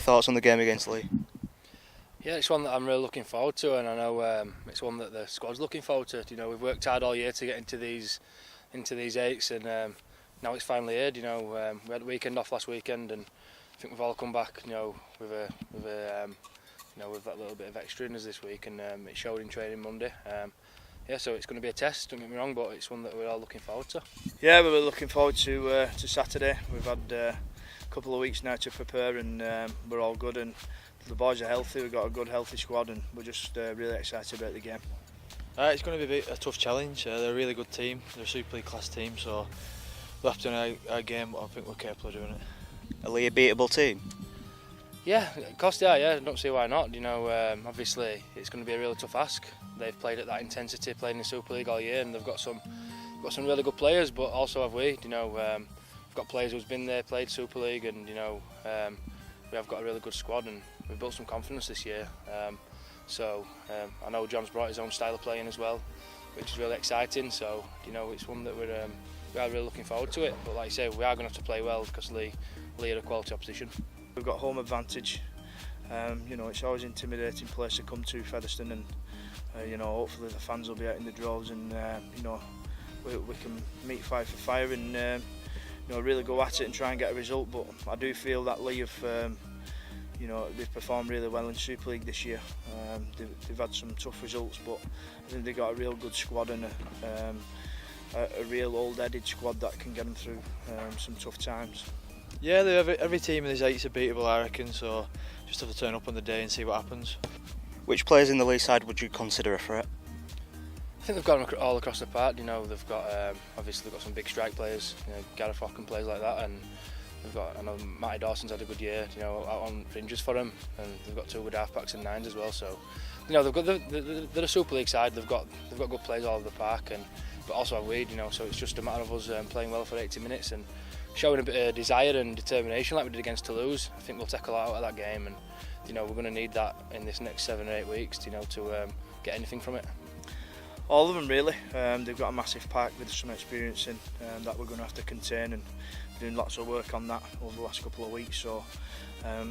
your thoughts on the game against Leigh? Yeah, it's one that I'm really looking forward to, and I know it's one that the squad's looking forward to. You know, we've worked hard all year to get into these eights, and now it's finally here. You know, we had the weekend off last weekend, and I think we've all come back, you know, with that little bit of extra in us this week, and it showed in training Monday. Yeah, so it's going to be a test, don't get me wrong, but it's one that we're all looking forward to. Yeah, we're looking forward to Saturday. We've had a couple of weeks now to prepare, and we're all good, and the boys are healthy. We've got a good, healthy squad, and we're just really excited about the game. It's going to be a tough challenge. They're a really good team. They're a Super League class team, so we'll have to win our game, but I think we're capable of doing it. Are Leigh a beatable team? Yeah, of course they are. Yeah, I don't see why not. You know, obviously it's going to be a really tough ask. They've played at that intensity, playing in the Super League all year, and they've got some really good players. But also have we? You know, we've got players who's been there, played Super League, and you know, we have got a really good squad, and we've built some confidence this year. I know John's brought his own style of playing as well, which is really exciting. So you know, it's one that we are really looking forward to it. But like I say, we are going to have to play well because Leigh are a quality opposition. We've got home advantage. You know, it's always an intimidating place to come to, Featherstone, and you know, hopefully the fans will be out in the droves, and you know, we can meet fire for fire, and you know, really go at it and try and get a result. But I do feel that Leigh have, you know, they've performed really well in Super League this year. They've had some tough results, but I think they've got a real good squad, and a real old-headed squad that can get them through some tough times. Yeah, every team in these eights are beatable, I reckon, so just have to turn up on the day and see what happens. Which players in the Leigh side would you consider a threat? I think they've got them all across the park. You know, they've got obviously they've got some big strike players, you know, Gareth Hock and players like that, and they've got, I know Matty Dawson's had a good year, you know, out on fringes for them, and they've got two good halfbacks and nines as well. So, you know, they're a Super League side. They've got good players all over the park, but also have we, you know. So it's just a matter of us playing well for 80 minutes and showing a bit of desire and determination like we did against Toulouse. I think we'll take a lot out of that game, and you know, we're going to need that in this next 7 or 8 weeks, you know, to get anything from it. All of them really. They've got a massive pack with some experience in that we're going to have to contain, and doing lots of work on that over the last couple of weeks. So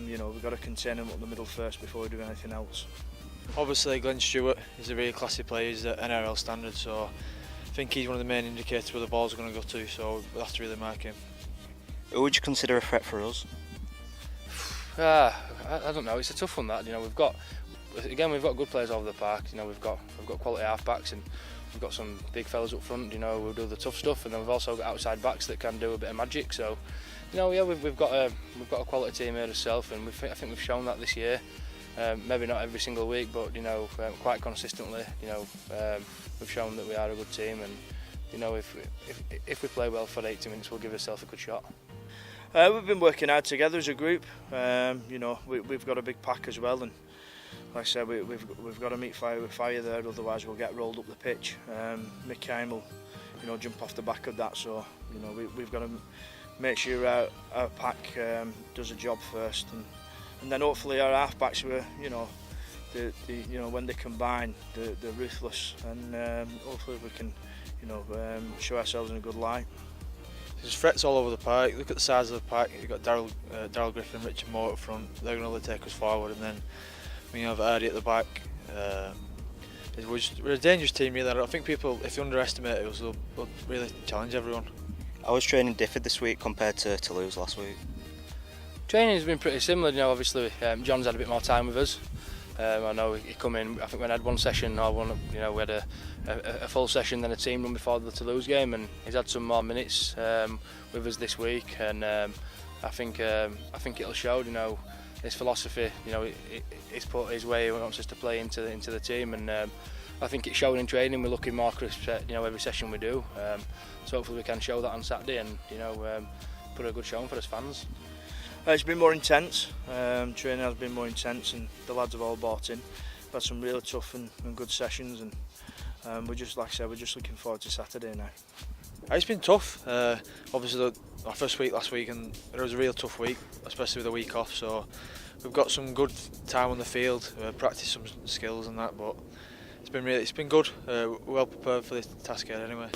you know, we've got to contain them up the middle first before we do anything else. Obviously Glenn Stewart is a really classy player. He's at NRL standard, so I think he's one of the main indicators where the ball's going to go to, so we'll have to really mark him. Who would you consider a threat for us? I don't know. It's a tough one, that. You know, we've got good players over the park. You know, we've got quality halfbacks, and we've got some big fellas up front. You know, who do the tough stuff, and then we've also got outside backs that can do a bit of magic. So, you know, yeah, we've got a quality team here ourselves, and I think we've shown that this year. Maybe not every single week, but you know, quite consistently. You know, we've shown that we are a good team, and you know, if we play well for 80 minutes, we'll give ourselves a good shot. We've been working hard together as a group. You know, we've got a big pack as well, and like I said, we've got to meet fire with fire there, otherwise we'll get rolled up the pitch. Mick Kine will, you know, jump off the back of that. So, you know, we've got to make sure our pack does a job first, and then hopefully our halfbacks were, you know, you know, when they combine, they're ruthless, and hopefully we can, you know, show ourselves in a good light. There's threats all over the park. Look at the size of the park. You've got Daryl Griffin, Richard Moore up front. They're going to really take us forward, and then we have Ardie at the back. We're a dangerous team, really. I think people, if you underestimate us, they'll really challenge everyone. I was training differed this week compared to Toulouse last week. Training has been pretty similar. You know, obviously John's had a bit more time with us. I know he come in. I think when I had one session, you know, we had a full session, then a team run before the Toulouse game, and he's had some more minutes with us this week, and I think it'll show. You know, his philosophy. You know, he's put his way. He wants us to play into the team, and I think it's showing in training. We're looking more crisp, you know, every session we do. So hopefully we can show that on Saturday, and you know, put a good showing for us fans. It's been more intense. Training has been more intense, and the lads have all bought in. We've had some really tough and good sessions, and we're just, like I said, we're just looking forward to Saturday now. It's been tough. Obviously, our first week last week, and it was a real tough week, especially with the week off. So we've got some good time on the field, practiced some skills and that, but it's been good. We're well prepared for this task ahead anyway.